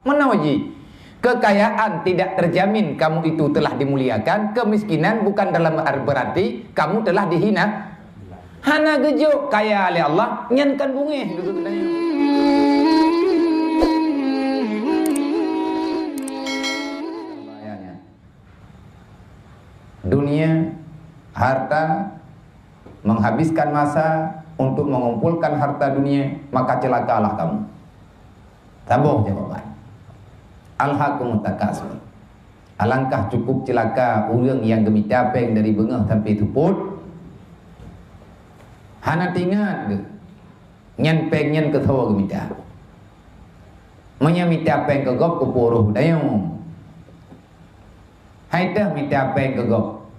Menawaji. Kekayaan tidak terjamin kamu itu telah dimuliakan. Kemiskinan bukan dalam berarti kamu telah dihina. Hana gejo kaya oleh Allah nyankan bungih duduk tanya. Dunia, harta, menghabiskan masa untuk mengumpulkan harta dunia, maka celakalah kamu. Tambah jawaban. Alhaqumut takasur. Alangkah cukup celaka orang yang gemita peng dari bengah sampai tuput. Hana tingat ke nyan peng nyan ketawa gemita. Menyamita peng ke gop ke poroh dayung. Hai dah mita peng ke gop.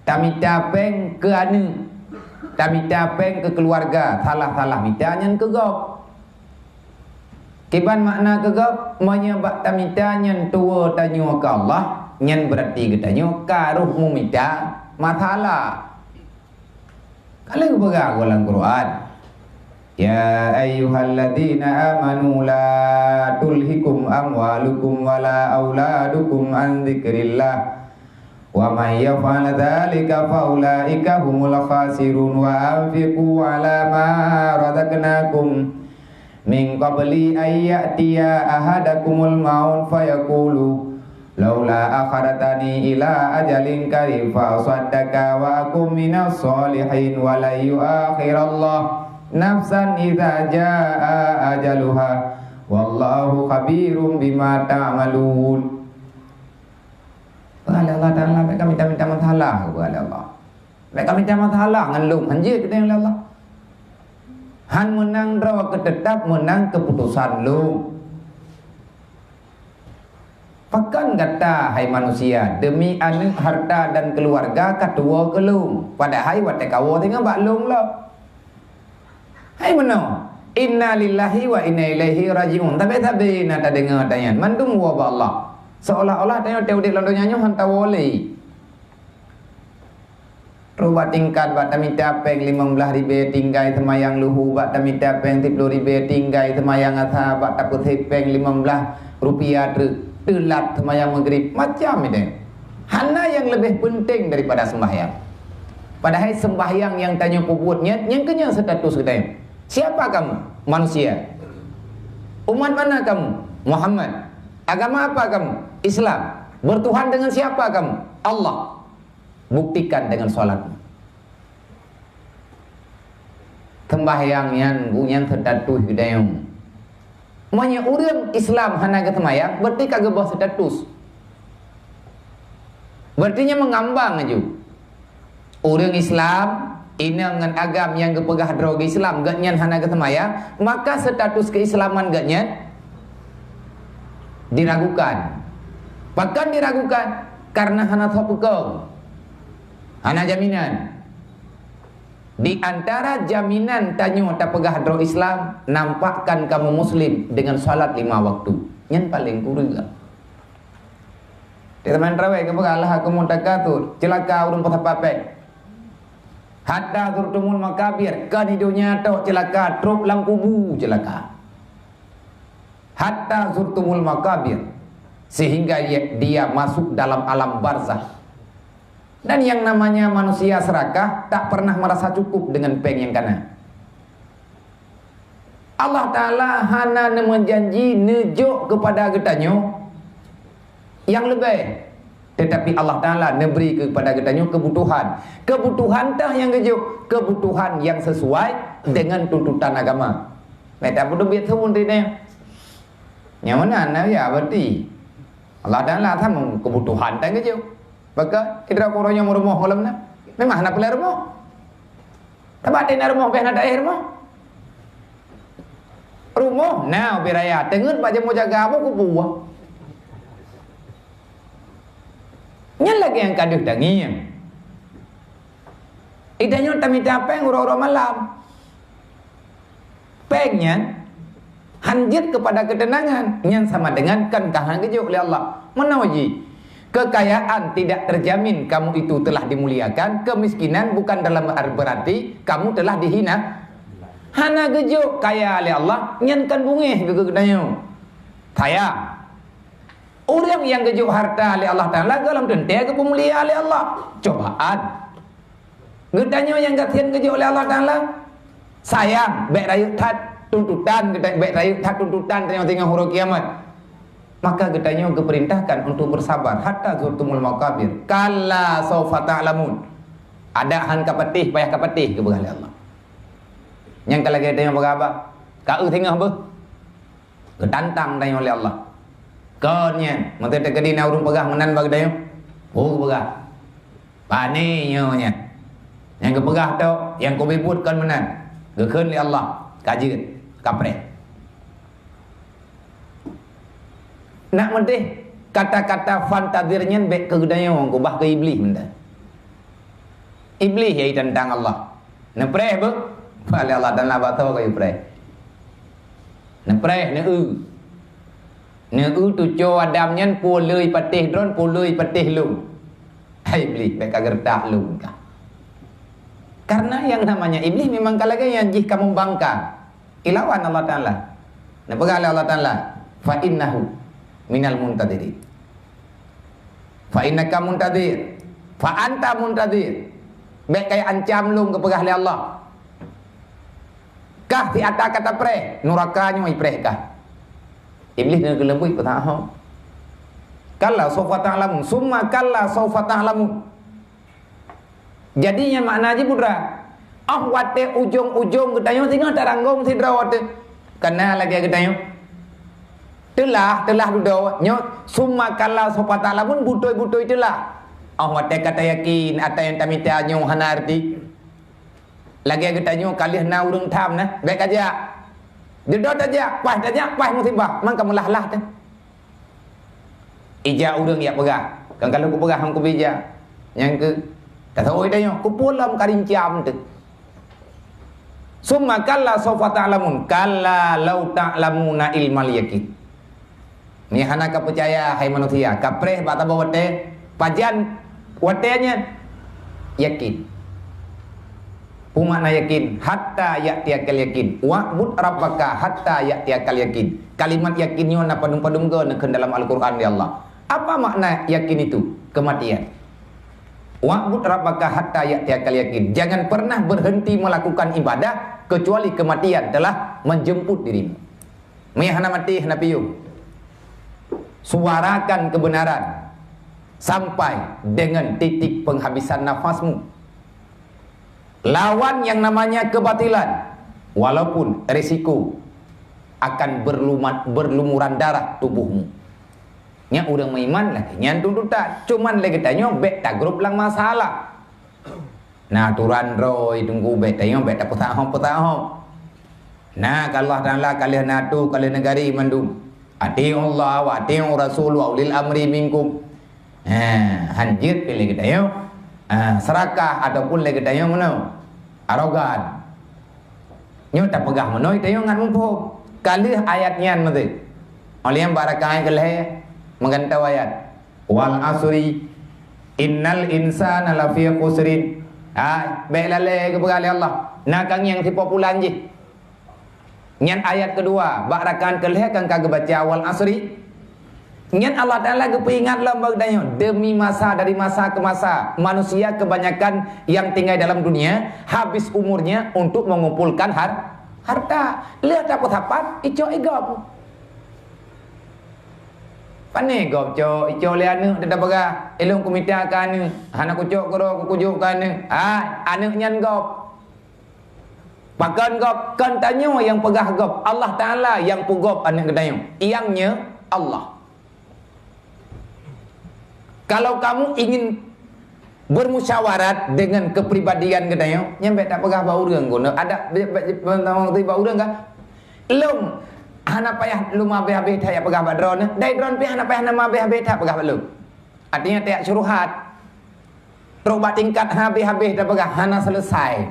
Tamita peng ke anu. Tamita peng ke keluarga. Salah-salah mita nyan ke gop. Kiban makna kegap menyebab tamita nyan tua tanya ke Allah nyan berarti katanya karuh mumita mathala. Kalau kepegang dalam Quran, ya ayyuhalladzina amanu la tulhikum amwalukum wala auladukum an dzikrillah wa may yaf'al dzalika faulaika humul khasirun wa anfiqu ala ma razaqnakum min qabli ayyatiya ahadakumul maut fayaqulu laula akharatani ila ajalin karim fa saddaka wa akum minas solihin wa la yuakhirallah nafsan idza jaa ajaluha wallahu khabirum bima ta'malun. Allah Ta'ala mereka minta masalah kepada Allah. Mereka minta masalah ngelung anjir kita yang Allah. Han menang rawa ketetap menang keputusan lu. Pakan kata hai manusia demi anu harta dan keluarga katua kelung. Padahal wate kawo tengah bak lung lo. Hai meno. Inna lillahi wa inna ilaihi rajiun. Tapi nak dengar tanya. Mandum wa Allah. Seolah-olah tanya teu dik londonya nyo han tawoli. Rubat tingkat bat tamita peng 15 ribe tinggai semayang luhu bat tamita peng 10 ribe tinggai semayang asa bat taput peng 15 rupiah telat semayang maghrib macam ini. Hana yang lebih penting daripada sembahyang. Padahal sembahyang yang tanya puputnya yang kenyang status kita. Siapa kamu? Manusia. Umat mana kamu? Muhammad. Agama apa kamu? Islam. Bertuhan dengan siapa kamu? Allah. Buktikan dengan sholatmu. Tembahyang yang terdatus gedayung. Manya orang Islam hana ketemayang berarti kagak bawa status. Berartinya mengambang aja. Orang Islam ini dengan agam yang kepegah drogi Islam gatnyan hana ketemayang, maka status keislaman gatnyan diragukan. Bahkan diragukan karena hana thopukong. Hana jaminan. Di antara jaminan tanyo tak pegah dro Islam, nampakkan kamu muslim dengan salat 5 waktu. Yang paling kurang. Di teman rawai ke Allah aku mutakatur, celaka urun patapapek. Hatta turtumul makabir, kan hidupnya tok celaka, trup lang kubu celaka. Hatta turtumul makabir, sehingga dia masuk dalam alam barzah. Dan yang namanya manusia serakah tak pernah merasa cukup dengan peng yang kana. Allah Ta'ala hana menjanji nejuk kepada getanyo yang lebih. Tetapi Allah Ta'ala memberi kepada getanyo kebutuhan. Kebutuhan tah yang gejuk, kebutuhan yang sesuai dengan tuntutan agama. Mereka perlu biar tahu ini. Yang mana ya berarti Allah Ta'ala thamang kebutuhan tah gejuk. Maka kita korongnya mau rumah malam na, memang nak pelai rumah. Tempat ini rumah, pernah ada air rumah. Rumah, nah beraya. Tengah baca mau jaga apa kubuah. Yang lagi yang kaduh dangian. Idanya tamita peng uro-uro malam. Pengnya hanjit kepada ketenangan. Yang sama dengan kan kahan kejuk oleh Allah. Menawaji. Kekayaan tidak terjamin kamu itu telah dimuliakan. Kemiskinan bukan dalam berarti kamu telah dihina. Hana gejuk kaya oleh Allah nyankan bungih ke gedanya. sayang. Orang yang kejuk harta oleh Allah Ta'ala dalam tentu kemuliaan oleh Allah. Cobaan. Gedanya yang kasihan kejuk oleh Allah Ta'ala sayang, baik raya tat tuntutan, baik raya tat tuntutan tengok-tengok huruf kiamat. Maka gedanya diperintahkan untuk bersabar hatta zurtumul maqabir. Kalla sawfa ta'lamun. Ada han kapatih, payah kapatih ke oleh Allah. Yang kalau kita tengok berapa? Kau tengok apa? Ketantang tengok oleh Allah. Konnya, mata terkadina urung pegah menan bagi dayo. Oh pegah. Paninyo nya. Yang kepegah tu, yang kau bebutkan menan. Gekeun li Allah, kaji kapre. Nak mentih kata-kata fantadirnya baik ke dayo ko bah ke iblis mendan. Iblis yai tentang Allah. Nepreh bu. Pale Allah dan Allah tahu kau preh. Nepreh ne tu co Adamnya pului patih dron pului patih lu. Hai iblis baik gertak lu kah. Karena yang namanya iblis memang kalaganya jih kamu bangka ilawan Allah Ta'ala. Nah pegala Allah Ta'ala fa innahu minal muntadirin. Fa innaka muntadir. Fa anta muntadir. Baik kayak ancam lu ke pegah Allah. Kah ti ata kata pre nurakanya mai pre kah. Iblis nak kelembut petah. Kalla sawfa ta'lamun, summa kalla sawfa ta'lamun. Jadinya makna aja pudra. Wate ujung-ujung gedayo tinggal taranggong sidra wate. Kena lagi gedayo. Telah dudo nyo summa kalla sawfa ta'lamun butoi-butoi telah. Wate kata yakin ata yang tamita nyo hanarti. Lagi gedayo kalih na urang tham na. Baik aja. Dedot aja, pas musibah, man kamu lah tu. Ija urang ya pegah. Kan kalau ku pegah hang ku bija. Yang ke kata oi dah ku pulam karincam tu. Summa kalla sawfa ta'lamun, kalla law ta'lamuna ilmal yakin. Ni hana ka percaya hai manusia, kapreh bata bawate, pajan watenya yakin. Umakna yakin hatta ya'tiyakal yakin wa'bud rabbaka hatta ya'tiyakal yakin. Kalimat yakinnya na padung-padung ke dalam Al-Qur'an ya Allah. Apa makna yakin itu? Kematian. Wa'bud rabbaka hatta ya'tiyakal yakin. Jangan pernah berhenti melakukan ibadah kecuali kematian telah menjemput dirimu. Meyahna mati hana piyu. Suarakan kebenaran sampai dengan titik penghabisan nafasmu. Lawan yang namanya kebatilan, walaupun risiko akan berlumuran darah tubuhmu. Nya urang maiman lagi nyan tuntutan, cuman lagi tanya bet tak grup lang masalah. Nah turan roy tunggu bet tanya bet tak petahom. Nah kalau Allah kalian natu kalian negari mandum. Ati'u Allah wa ati'u Rasul wa ulil amri minkum. Hanjit pilih kita yo. Serakah ataupun lagi tanya mana? Arogan. Nyo tak pegah menoi tengok ngan mumpu. Kali ayatnya mesti. Oleh yang barakai keleh menggantau ayat. Wal asri innal insana lafi khusrin. Baiklah ke pegali Allah. Nakang yang populan je. Nyan ayat kedua, barakan keleh kan kagak baca wal asri. Nyan Allah Ta'ala kepingat lambagnya demi masa dari masa ke masa manusia kebanyakan yang tinggal dalam dunia habis umurnya untuk mengumpulkan harta. Lihat apa tapat ijo igop. Pane gop jo ijo le anu dah baga elong komita kan hana kucuk koro kujuk kan anu nyan gop. Bahkan gop kan tanya yang pegah gop Allah Ta'ala yang pugop anu gedayong iangnya Allah. Kalau kamu ingin bermusyawarat dengan kepribadian gedayong, nyampe tak pegah bau urang gono. Ada bentang tu bau urang ka? Lum hana payah lu mabe-habe taya pegah badron. Dai dron pi hana payah nama mabe-habe tak pegah lu. Artinya tak syuruhat. Terobat tingkat habe-habe tak pegah hana selesai.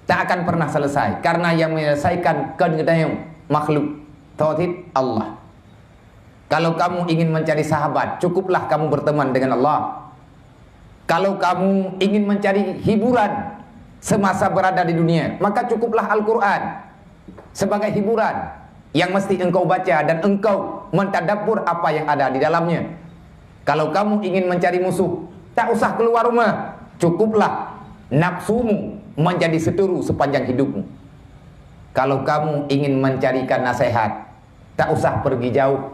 Tak akan pernah selesai karena yang menyelesaikan gedayong makhluk tauhid Allah. Kalau kamu ingin mencari sahabat, cukuplah kamu berteman dengan Allah. Kalau kamu ingin mencari hiburan semasa berada di dunia, maka cukuplah Al-Quran sebagai hiburan. yang mesti engkau baca dan engkau mentadabbur apa yang ada di dalamnya. Kalau kamu ingin mencari musuh, tak usah keluar rumah, cukuplah nafsumu menjadi seteru sepanjang hidupmu. Kalau kamu ingin mencarikan nasihat, tak usah pergi jauh,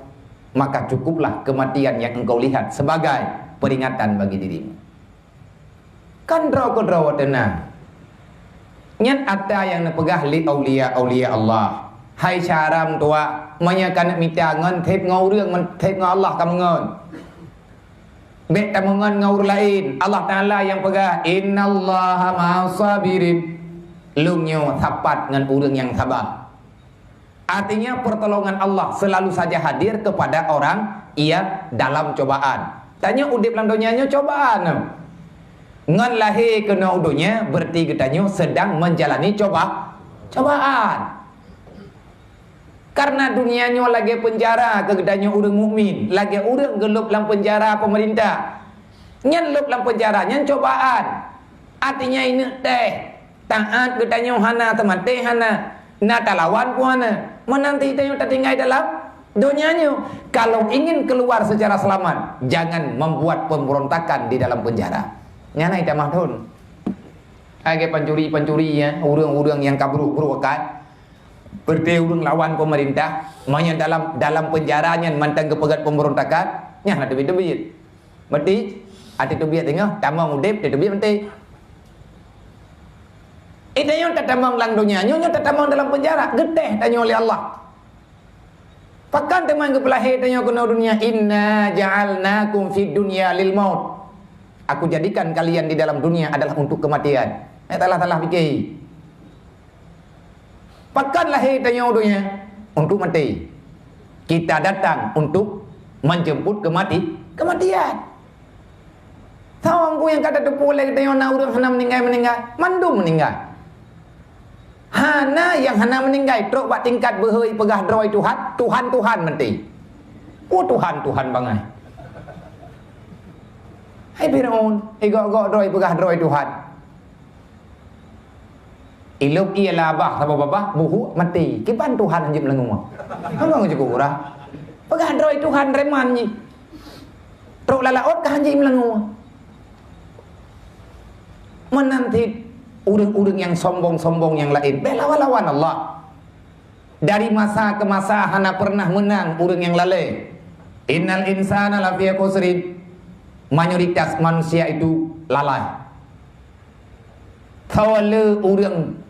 maka cukuplah kematian yang engkau lihat sebagai peringatan bagi dirimu. Kan draw tenang. Nyan ada yang nepegah li aulia Allah. Hai syaram tua, menyakan mita ngon thep ngau rương men thep ngau Allah kam ngon. Bet tamungan ngaur lain. Allah Taala yang pegah innallaha ma'asabirin. Lungnyo sapat dengan urang yang sabar. Artinya pertolongan Allah selalu saja hadir kepada orang ia dalam cobaan. Tanya udip lang donyanya cobaan. Ngan lahir kena udunya berarti katanya sedang menjalani cobaan. Karena dunianya lagi penjara kegedanya orang mukmin, lagi orang gelup dalam penjara pemerintah. Nyan lup dalam penjara, nyan cobaan. Artinya ini teh taat gedanya hana teman teh hana, na talawan ku hana. Menanti tanya tertinggal dalam dunianya. Kalau ingin keluar secara selamat, jangan membuat pemberontakan di dalam penjara. Nyanai tamah thun. Hai pencuri-pencuri ya, orang-orang yang kabur kan. Berarti orang lawan pemerintah, maknya dalam penjaranya mantang kepegat pemberontakan, nyah ada duit. Berarti ada duit tengah, tamang udip, ada duit nanti. Itu yang tak tamang lang dunia, nyonya tak tamang dalam penjara, gede tanya oleh Allah. Pakan teman kepelahir tanya kena dunia, inna ja'alnakum fid dunya lil maut. Aku jadikan kalian di dalam dunia adalah untuk kematian. Talah fikir. Pakan lahir tanya dunia untuk mati. Kita datang untuk menjemput kematian. Tahu aku yang kata depu lagi tanya na urang hana meninggal. Mandum meninggal. Hana yang hana meninggal truk bak tingkat berhoi pegah droi Tuhan mati. Oh Tuhan bangai. Hai Firaun, igok droi pegah droi Tuhan. Iluk ia labah sama babah buhu mati. Kipan Tuhan anjing lengung. Hanggang cukup ora. Pegah droi Tuhan reman ni. Truk lalaot ka anjing lengung. Menanti urang-urang yang sombong-sombong yang lain belawan Allah. Dari masa ke masa hana pernah menang urang yang lalai. Innal insana lafi khusrin. Mayoritas manusia itu lalai. Tawala urang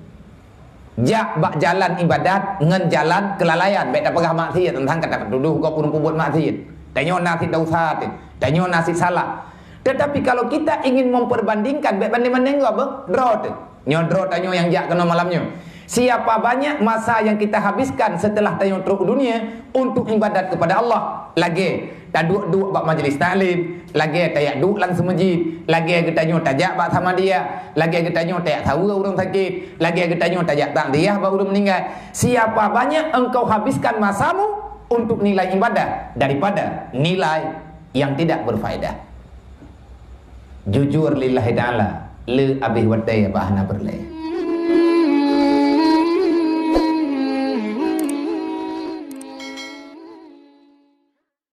jak bak jalan ibadat ngan jalan kelalaian baik tak pegah maksiat tentang kata tuduh kau pun buat maksiat tanyo nasi dosa tanyo nasi salah. Tetapi kalau kita ingin memperbandingkan baik banding-banding apa draw nyodro tanyo yang jak kena malamnya. Siapa banyak masa yang kita habiskan setelah tanyo truk dunia untuk ibadat kepada Allah. Lagi tak duduk bak majlis taklim, lagi tak duduk lang semajid, lagi kita tanyo tajak bak sama dia, lagi kita tanyo tak tahu orang sakit, lagi kita tanyo tajak tak dia bak orang meninggal. Siapa banyak engkau habiskan masamu untuk nilai ibadah daripada nilai yang tidak berfaedah. Jujur lillahi ta'ala le abih wadai bahana berlai.